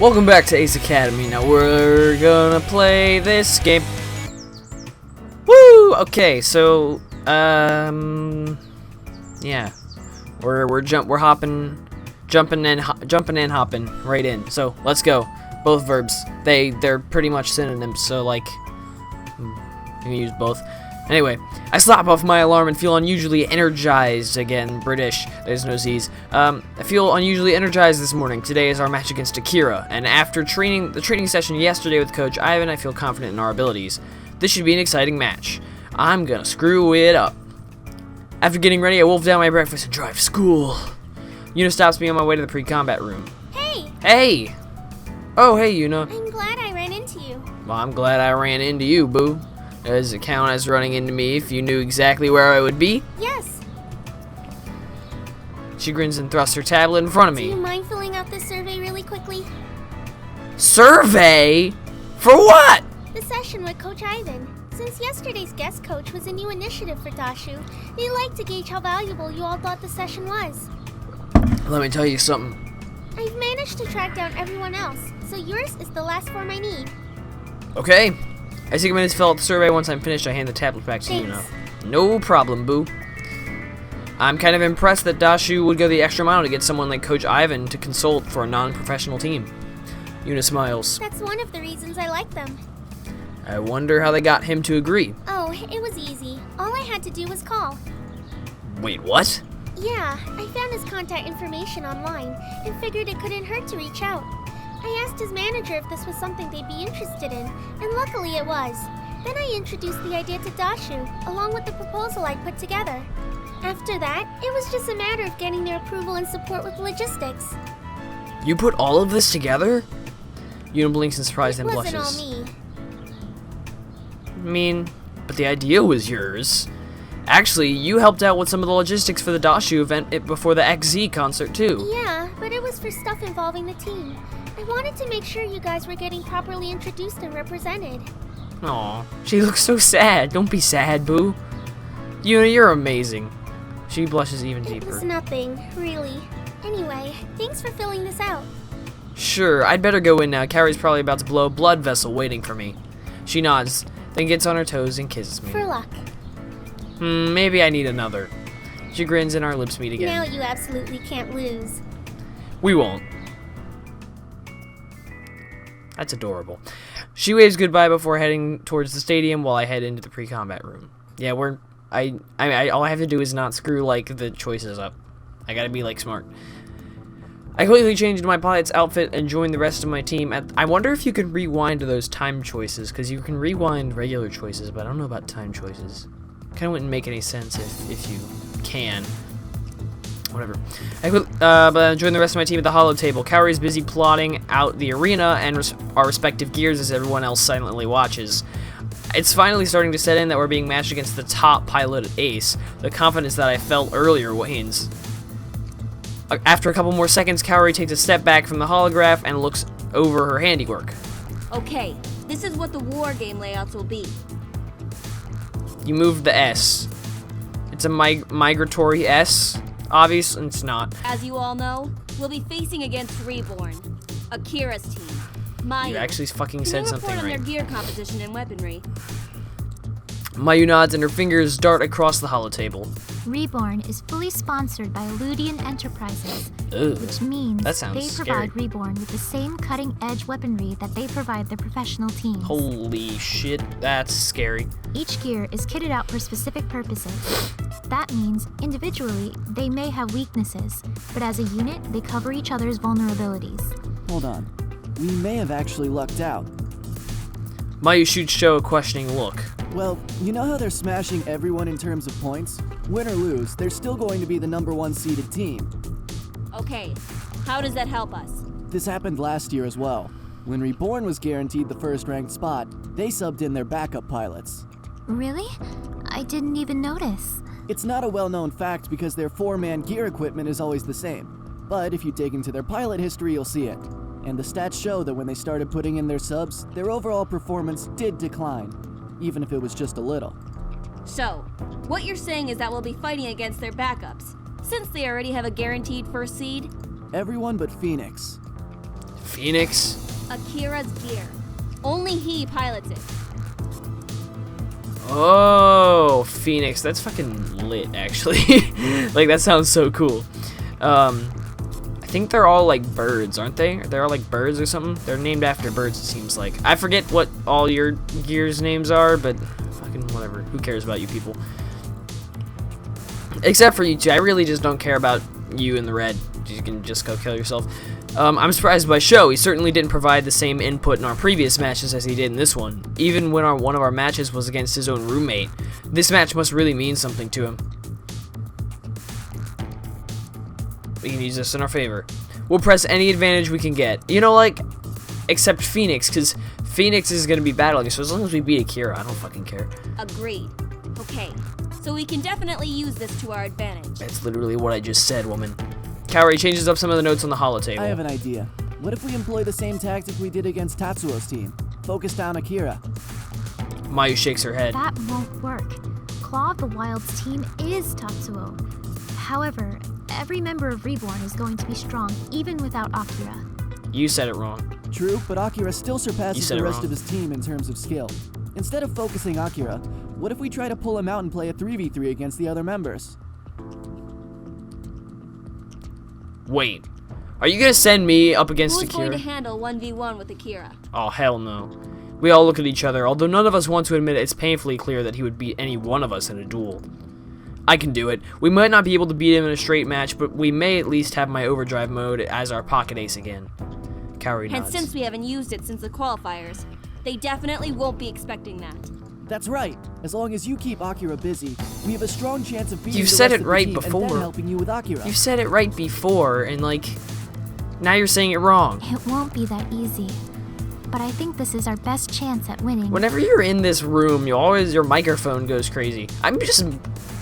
Welcome back to Ace Academy. Now we're gonna play this game. Woo! Okay, so yeah, we're jumping and hopping right in. So let's go. Both verbs. They're pretty much synonyms. So like, you can use both. Anyway, I slap off my alarm and feel unusually energized again. British, there's no Z's. I feel unusually energized this morning. Today is our match against Akira, and after the training session yesterday with Coach Ivan, I feel confident in our abilities. This should be an exciting match. I'm gonna screw it up. After getting ready, I wolf down my breakfast and drive to school. Yuna stops me on my way to the pre-combat room. Hey! Hey! Oh, hey, Yuna. I'm glad I ran into you. Well, I'm glad I ran into you, boo. Does it count as running into me if you knew exactly where I would be? Yes. She grins and thrusts her tablet in front of me. Do you mind filling out this survey really quickly? Survey? For what? The session with Coach Ivan. Since yesterday's guest coach was a new initiative for Dashu, he'd like to gauge how valuable you all thought the session was. Let me tell you something. I've managed to track down everyone else, so yours is the last form I need. Okay. I take a minute to fill out the survey. Once I'm finished, I hand the tablet back to Yuna. No problem, boo. I'm kind of impressed that Dashu would go the extra mile to get someone like Coach Ivan to consult for a non-professional team. Yuna smiles. That's one of the reasons I like them. I wonder how they got him to agree. Oh, it was easy. All I had to do was call. Wait, what? Yeah, I found his contact information online and figured it couldn't hurt to reach out. I asked his manager if this was something they'd be interested in, and luckily it was. Then I introduced the idea to Dashu, along with the proposal I'd put together. After that, it was just a matter of getting their approval and support with logistics. You put all of this together? Yuna blinks in surprise and blushes. It wasn't all me. I mean, but the idea was yours. Actually, you helped out with some of the logistics for the Dashu event before the XZ concert, too. Yeah, but it was for stuff involving the team. I wanted to make sure you guys were getting properly introduced and represented. Aw, she looks so sad. Don't be sad, boo. Yuna, you're amazing. She blushes even deeper. It was nothing, really. Anyway, thanks for filling this out. Sure, I'd better go in now. Carrie's probably about to blow a blood vessel waiting for me. She nods, then gets on her toes and kisses me. For luck. Maybe I need another. She grins and our lips meet again. Now you absolutely can't lose. We won't. That's adorable. She waves goodbye before heading towards the stadium while I head into the pre-combat room. Yeah, all I have to do is not screw like the choices up. I gotta be like smart. I quickly change into my pilot's outfit and join the rest of my team. I wonder if you can rewind to those time choices, because you can rewind regular choices, but I don't know about time choices. Kind of wouldn't make any sense if you can. Whatever. But join the rest of my team at the hollow table. Kaori's busy plotting out the arena and our respective gears as everyone else silently watches. It's finally starting to set in that we're being matched against the top pilot at Ace. The confidence that I felt earlier wanes. After a couple more seconds, Kaori takes a step back from the holograph and looks over her handiwork. Okay, this is what the war game layouts will be. You moved the S. It's a migratory S. Obviously, it's not. As you all know, we'll be facing against REBORN, Akira's team. You actually fucking said something report on right. their gear composition and weaponry. Mayu nods and her fingers dart across the holotable. REBORN is fully sponsored by Eludian Enterprises, Ugh, which means that sounds they scary. provide REBORN with the same cutting-edge weaponry that they provide their professional teams. Holy shit, that's scary. Each gear is kitted out for specific purposes. That means, individually, they may have weaknesses, but as a unit, they cover each other's vulnerabilities. Hold on. We may have actually lucked out. Mayu shoots Sho a questioning look. Well, you know how they're smashing everyone in terms of points? Win or lose, they're still going to be the #1 seeded team. Okay, how does that help us? This happened last year as well. When REBORN was guaranteed the first ranked spot, they subbed in their backup pilots. Really? I didn't even notice. It's not a well-known fact because their 4-man gear equipment is always the same. But if you dig into their pilot history, you'll see it. And the stats show that when they started putting in their subs, their overall performance did decline, even if it was just a little. So, what you're saying is that we'll be fighting against their backups, since they already have a guaranteed first seed? Everyone but Phoenix. Phoenix? Akira's gear. Only he pilots it. Oh, Phoenix. That's fucking lit, actually. Like, that sounds so cool. I think they're all like birds, aren't they? They're all like birds or something. They're named after birds, it seems like. I forget what all your gears names are, but fucking whatever. Who cares about you people? Except for you two. I really just don't care about you in the red. You can just go kill yourself. I'm surprised by Sho. He certainly didn't provide the same input in our previous matches as he did in this one. Even when one of our matches was against his own roommate. This match must really mean something to him. We can use this in our favor. We'll press any advantage we can get. You know, like, except Phoenix, because Phoenix is going to be battling, so as long as we beat Akira, I don't fucking care. Agreed. Okay, so we can definitely use this to our advantage. That's literally what I just said, woman. Kaori changes up some of the notes on the holotable. I have an idea. What if we employ the same tactic we did against Tatsuo's team? Focus down Akira. Mayu shakes her head. That won't work. Claw of the Wild's team is Tatsuo. However, every member of Reborn is going to be strong, even without Akira. You said it wrong. True, but Akira still surpasses said the it rest wrong. of his team in terms of skill. Instead of focusing Akira, what if we try to pull him out and play a 3v3 against the other members? Wait. Are you gonna send me up against Who's Akira? going to handle 1v1 with Akira? Oh, hell no. We all look at each other, although none of us want to admit it, it's painfully clear that he would beat any one of us in a duel. I can do it. We might not be able to beat him in a straight match, but we may at least have my overdrive mode as our pocket ace again. Kaori And nods. since we haven't used it since the qualifiers, they definitely won't be expecting that. That's right. As long as you keep Akira busy, we have a strong chance of beating You've the said rest it of the right team before. and then helping you with Akira. You said it right before, and like, now you're saying it wrong. It won't be that easy. But I think this is our best chance at winning. Whenever you're in this room, your microphone goes crazy. I'm just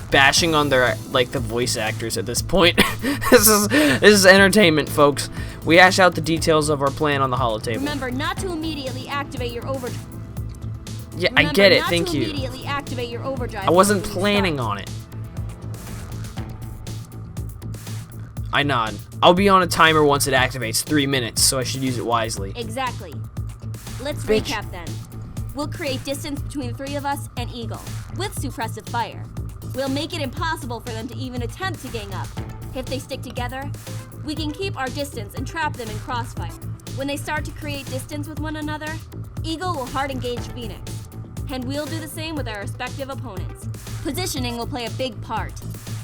bashing on their, like, the voice actors at this point. This is entertainment, folks. We hash out the details of our plan on the holotable. Remember not to immediately activate your overdrive. Yeah, I get it, thank you. Immediately activate your overdrive. I wasn't before you planning start. on it. I nod. I'll be on a timer once it activates, 3 minutes, so I should use it wisely. Exactly. Let's Bitch. recap then. We'll create distance between the three of us and Eagle, with suppressive fire. We'll make it impossible for them to even attempt to gang up. If they stick together, we can keep our distance and trap them in crossfire. When they start to create distance with one another, Eagle will hard engage Phoenix, and we'll do the same with our respective opponents. Positioning will play a big part.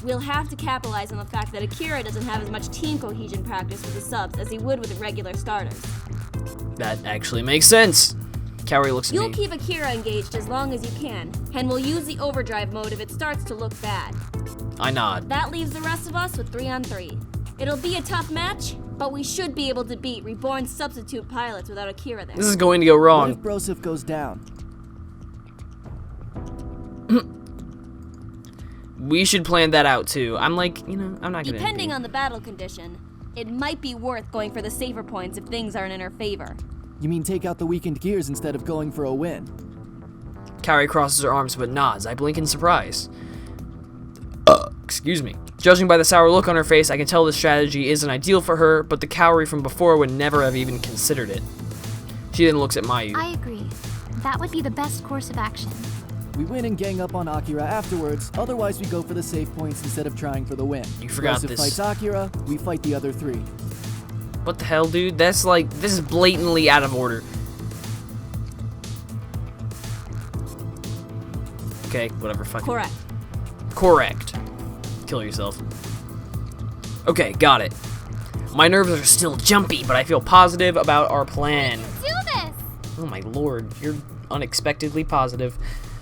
We'll have to capitalize on the fact that Akira doesn't have as much team cohesion practice with the subs as he would with the regular starters. That actually makes sense. Kaori looks at You'll me. keep Akira engaged as long as you can, and we'll use the overdrive mode if it starts to look bad. I nod. That leaves the rest of us with 3-on-3. It'll be a tough match, but we should be able to beat Reborn's substitute pilots without Akira there. This is going to go What wrong. if Broseph goes down? We should plan that out too. I'm like, I'm not gonna. Depending on the battle condition, it might be worth going for the safer points if things aren't in our favor. You mean take out the weakened gears instead of going for a win? Kaori crosses her arms but nods. I blink in surprise. Excuse me. Judging by the sour look on her face, I can tell this strategy isn't ideal for her, but the Kaori from before would never have even considered it. She then looks at Mayu. I agree. That would be the best course of action. We win and gang up on Akira afterwards, otherwise we go for the safe points instead of trying for the win. You forgot Broseph this. fights Akira, we fight the other three. What the hell, dude? That's like, this is blatantly out of order. Okay, whatever, fucking. Correct. Correct. Kill yourself. Okay, got it. My nerves are still jumpy, but I feel positive about our plan. Do this! Oh my lord, you're unexpectedly positive.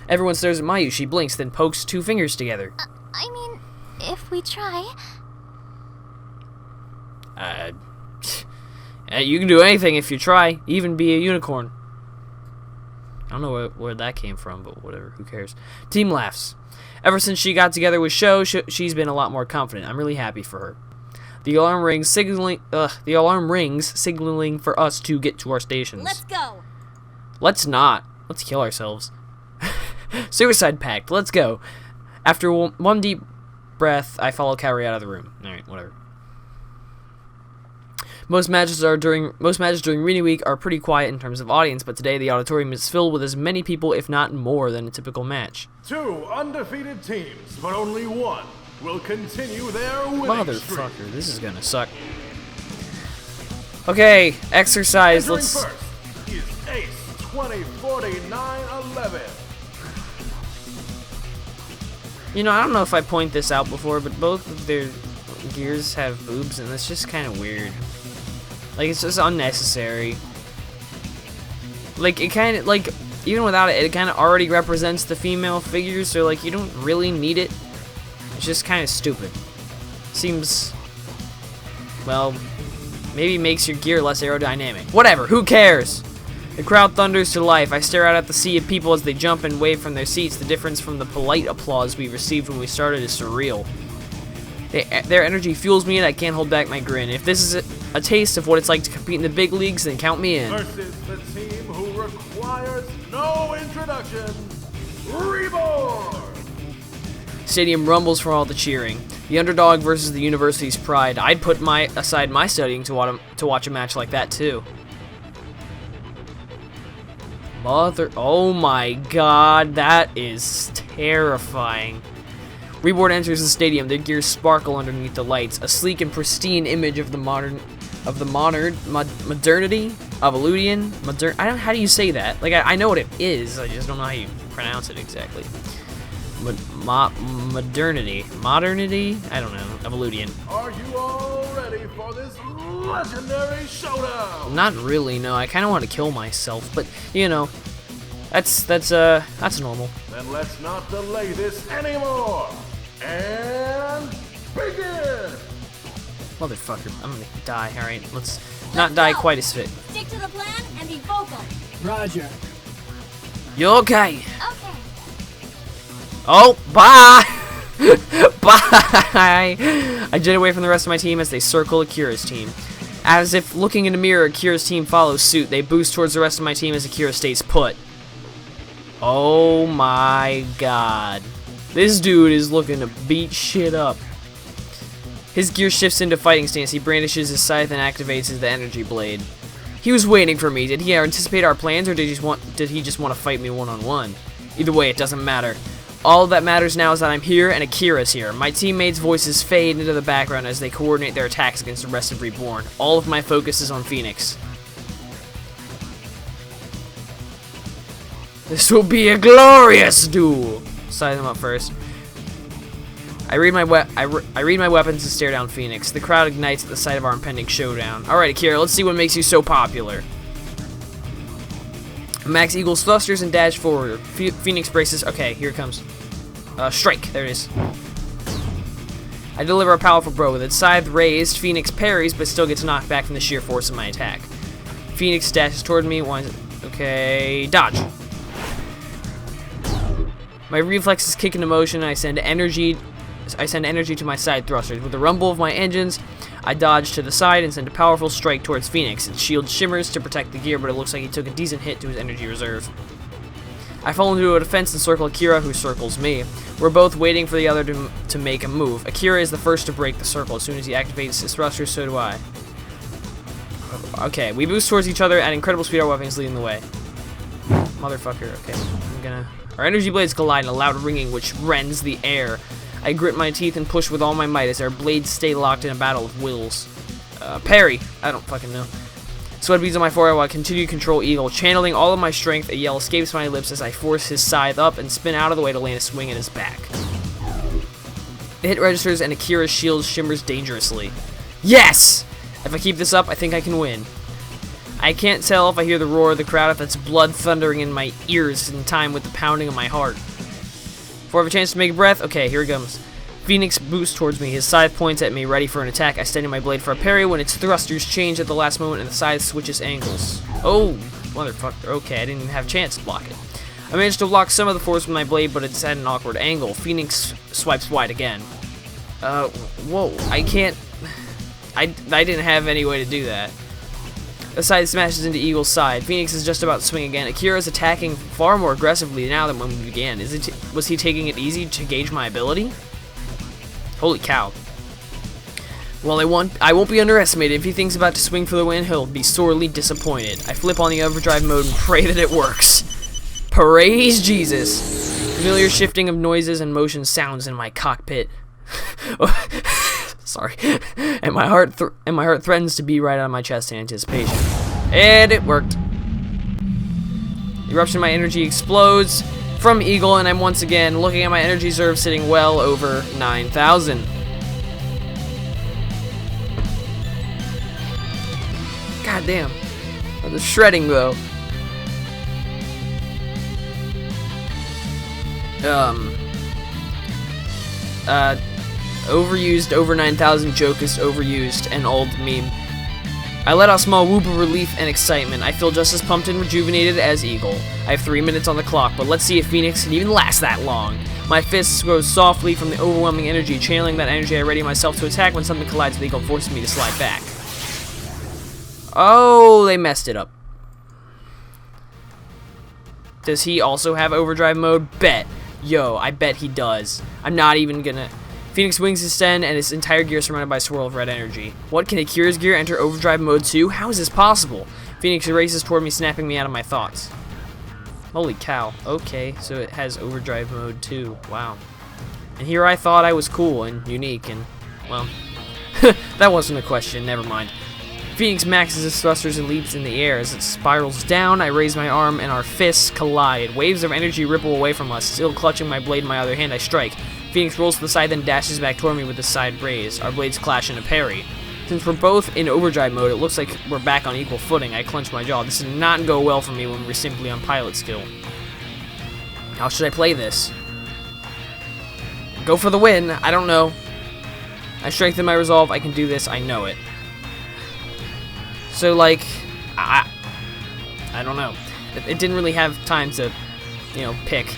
Everyone stares at Mayu. She blinks, then pokes 2 fingers together. I mean, if we try. You can do anything if you try, even be a unicorn. I don't know where that came from, but whatever, who cares. Team laughs. Ever since she got together with Sho, she's been a lot more confident. I'm really happy for her. The alarm rings, signaling for us to get to our stations. Let's go! Let's not. Let's kill ourselves. Suicide pact. Let's go. After one deep breath, I follow Kaori out of the room. Alright, whatever. Most matches during Arena Week are pretty quiet in terms of audience, but today the auditorium is filled with as many people, if not more, than a typical match. 2 undefeated teams, but only one will continue their winning streak. Motherfucker, this is gonna suck. Okay, exercise. Entering Let's. first is Ace 204911. You know, I don't know if I point this out before, but both of their gears have boobs, and that's just kind of weird. Like, it's just unnecessary. Like, it kind of, like, even without it, it kind of already represents the female figure, so, like, you don't really need it. It's just kind of stupid. Seems, well, maybe makes your gear less aerodynamic. Whatever, who cares? The crowd thunders to life. I stare out at the sea of people as they jump and wave from their seats. The difference from the polite applause we received when we started is surreal. Their energy fuels me and I can't hold back my grin. If this is a taste of what it's like to compete in the big leagues, then count me in. Versus the team who requires no introduction, REBORN! Stadium rumbles from all the cheering. The underdog versus the university's pride. I'd put aside my studying to watch a match like that too. Oh my god, that is terrifying. REBORN enters the stadium. Their gears sparkle underneath the lights. A sleek and pristine image of the modernity of Evolution. How do you say that? Like, I know what it is. I just don't know how you pronounce it exactly. Modernity. I don't know. Evolution. Are you all ready for this legendary showdown? Not really. No, I kind of want to kill myself, but you know, that's normal. Then let's not delay this anymore. And begin. Motherfucker, I'm gonna die. All right, let's not die quite as fit. Stick to the plan and be vocal. Roger. You okay? Okay. Oh, bye! Bye! I jet away from the rest of my team as they circle Akira's team. As if looking in a mirror, Akira's team follows suit. They boost towards the rest of my team as Akira stays put. Oh my god. This dude is looking to beat shit up. His gear shifts into fighting stance. He brandishes his scythe and activates the energy blade. He was waiting for me. Did he anticipate our plans, or did he just want to fight me one-on-one? Either way, it doesn't matter. All that matters now is that I'm here and Akira's here. My teammates' voices fade into the background as they coordinate their attacks against the rest of REBORN. All of my focus is on Phoenix. This will be a glorious duel. Size them up first. I read my weapons and stare down Phoenix. The crowd ignites at the sight of our impending showdown. Alright, Akira, let's see what makes you so popular. Max Eagles thrusters and dash forward. Phoenix braces. Okay, here it comes. Strike. There it is. I deliver a powerful blow. With its scythe raised, Phoenix parries, but still gets knocked back from the sheer force of my attack. Phoenix dashes toward me. Okay, dodge. My reflexes kick into motion. I send energy to my side thrusters. With the rumble of my engines, I dodge to the side and send a powerful strike towards Phoenix. Its shield shimmers to protect the gear, but it looks like he took a decent hit to his energy reserve. I fall into a defense and circle Akira, who circles me. We're both waiting for the other to make a move. Akira is the first to break the circle. As soon as he activates his thrusters, so do I. Okay, we boost towards each other at incredible speed. Our weapons leading the way. Motherfucker. Okay, Our energy blades collide in a loud ringing which rends the air. I grit my teeth and push with all my might as our blades stay locked in a battle of wills. Parry. I don't fucking know. Sweat beads on my forehead while I continue to control Eagle. Channeling all of my strength, a yell escapes my lips as I force his scythe up and spin out of the way to land a swing in his back. The hit registers and Akira's shield shimmers dangerously. Yes! If I keep this up, I think I can win. I can't tell if I hear the roar of the crowd, if that's blood thundering in my ears in time with the pounding of my heart. Before I have a chance to make a breath, okay, here it comes. Phoenix boosts towards me. His scythe points at me, ready for an attack. I steady my blade for a parry when its thrusters change at the last moment and the scythe switches angles. Oh, motherfucker. Okay, I didn't even have a chance to block it. I managed to block some of the force with my blade, but it's at an awkward angle. Phoenix swipes wide again. Whoa, I can't... I didn't have any way to do that. The scythe smashes into Eagle's side. Phoenix is just about to swing again. Akira is attacking far more aggressively now than when we began. Was he taking it easy to gauge my ability? Holy cow. Well, I won't be underestimated. If he thinks about to swing for the win, he'll be sorely disappointed. I flip on the overdrive mode and pray that it works. Praise Jesus. Familiar shifting of noises and motion sounds in my cockpit. Sorry. And my heart threatens to beat right out of my chest in anticipation. And it worked. The eruption of my energy explodes from Eagle, and I'm once again looking at my energy reserve sitting well over 9,000. God damn. That was shredding though. Overused, over 9,000 joke is overused, an old meme. I let out a small whoop of relief and excitement. I feel just as pumped and rejuvenated as Eagle. I have 3 minutes on the clock, but let's see if Phoenix can even last that long. My fists rose softly from the overwhelming energy. Channeling that energy, I ready myself to attack when something collides with Eagle, forcing me to slide back. Oh, they messed it up. Does he also have overdrive mode? Bet. Yo, I bet he does. I'm not even gonna... Phoenix wings extend and his entire gear is surrounded by a swirl of red energy. What, can Akira's gear enter overdrive mode too? How is this possible? Phoenix races toward me, snapping me out of my thoughts. Holy cow. Okay, so it has overdrive mode too. Wow. And here I thought I was cool and unique and, well, that wasn't a question, never mind. Phoenix maxes his thrusters and leaps in the air. As it spirals down, I raise my arm and our fists collide. Waves of energy ripple away from us. Still clutching my blade in my other hand, I strike. Phoenix rolls to the side, then dashes back toward me with the side raised. Our blades clash in a parry. Since we're both in overdrive mode, it looks like we're back on equal footing. I clench my jaw. This did not go well for me when we're simply on pilot skill. How should I play this? Go for the win? I don't know. I strengthen my resolve. I can do this. I know it. So, like, I don't know. It didn't really have time to, you know, pick.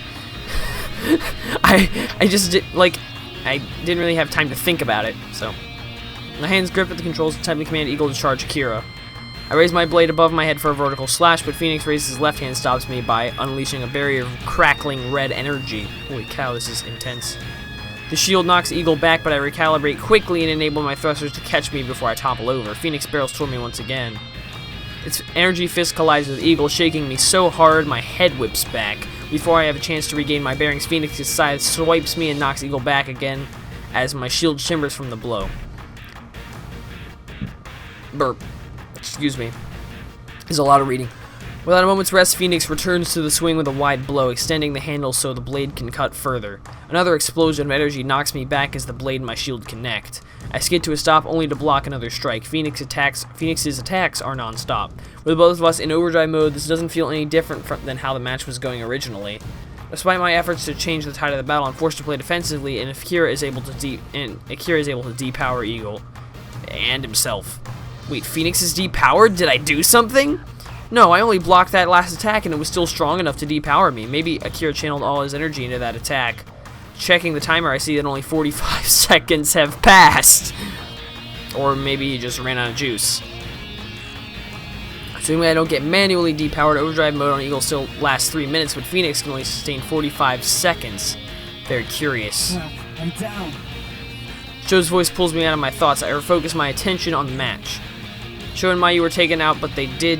I just did, like, I didn't really have time to think about it, so. My hands grip at the controls to tightly command Eagle to charge Akira. I raise my blade above my head for a vertical slash, but Phoenix raises his left hand and stops me by unleashing a barrier of crackling red energy. Holy cow, this is intense. The shield knocks Eagle back, but I recalibrate quickly and enable my thrusters to catch me before I topple over. Phoenix barrels toward me once again. Its energy fist collides with Eagle, shaking me so hard my head whips back. Before I have a chance to regain my bearings, Phoenix's side swipes me and knocks Eagle back again as my shield shimmers from the blow. Burp. Excuse me. There's a lot of reading. Without a moment's rest, Phoenix returns to the swing with a wide blow, extending the handle so the blade can cut further. Another explosion of energy knocks me back as the blade and my shield connect. I skid to a stop, only to block another strike. Phoenix's attacks are non-stop. With both of us in overdrive mode, this doesn't feel any different than how the match was going originally. Despite my efforts to change the tide of the battle, I'm forced to play defensively, and Akira is able to depower Eagle and himself. Wait, Phoenix is depowered? Did I do something? No, I only blocked that last attack and it was still strong enough to depower me. Maybe Akira channeled all his energy into that attack. Checking the timer, I see that only 45 seconds have passed. Or maybe he just ran out of juice. Assuming I don't get manually depowered, overdrive mode on Eagle still lasts 3 minutes, but Phoenix can only sustain 45 seconds. Very curious. I'm down. Joe's voice pulls me out of my thoughts. I refocus my attention on the match. Joe and Mayu were taken out, but they did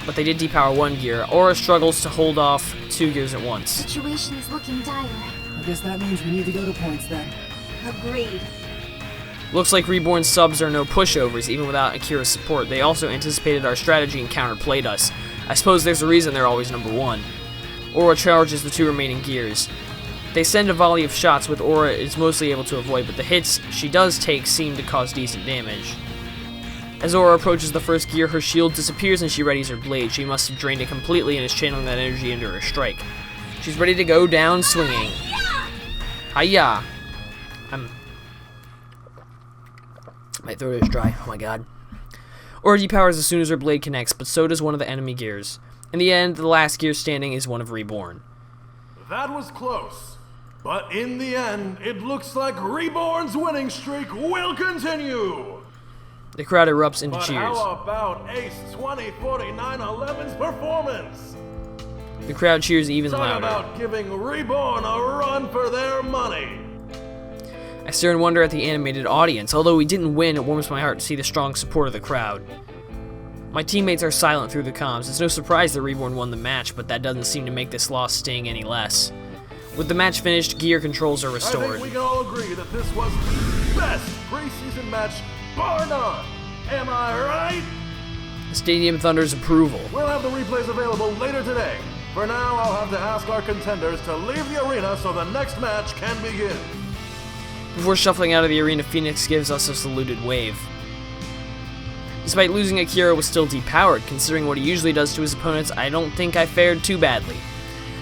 depower one gear. Aura struggles to hold off 2 gears at once. Situation is looking dire. I guess that means we need to go to points then. Agreed. Looks like Reborn subs are no pushovers, even without Akira's support. They also anticipated our strategy and counterplayed us. I suppose there's a reason they're always number 1. Aura charges the 2 remaining gears. They send a volley of shots, which Aura is mostly able to avoid, but the hits she does take seem to cause decent damage. As Aura approaches the first gear, her shield disappears and she readies her blade. She must have drained it completely and is channeling that energy into her strike. She's ready to go down swinging. Hiya! My throat is dry. Oh my god. Aura depowers as soon as her blade connects, but so does one of the enemy gears. In the end, the last gear standing is one of Reborn. That was close. But in the end, it looks like Reborn's winning streak will continue. The crowd erupts into But cheers. how about Ace 204911's performance? The crowd cheers even Talk louder. about giving Reborn a run for their money. I stare in wonder at the animated audience. Although we didn't win, it warms my heart to see the strong support of the crowd. My teammates are silent through the comms. It's no surprise that Reborn won the match, but that doesn't seem to make this loss sting any less. With the match finished, gear controls are I restored. think we can all agree that this was the best preseason match, bar none. Am I right? The stadium thunders approval. We'll have the replays available later today. For now, I'll have to ask our contenders to leave the arena so the next match can begin. Before shuffling out of the arena, Phoenix gives us a saluted wave. Despite losing, Akira was still depowered. Considering what he usually does to his opponents, I don't think I fared too badly.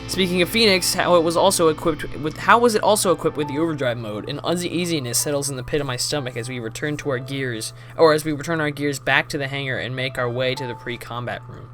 Speaking of Phoenix, how was it also equipped with the overdrive mode? An uneasiness settles in the pit of my stomach as we return our gears back to the hangar and make our way to the pre-combat room.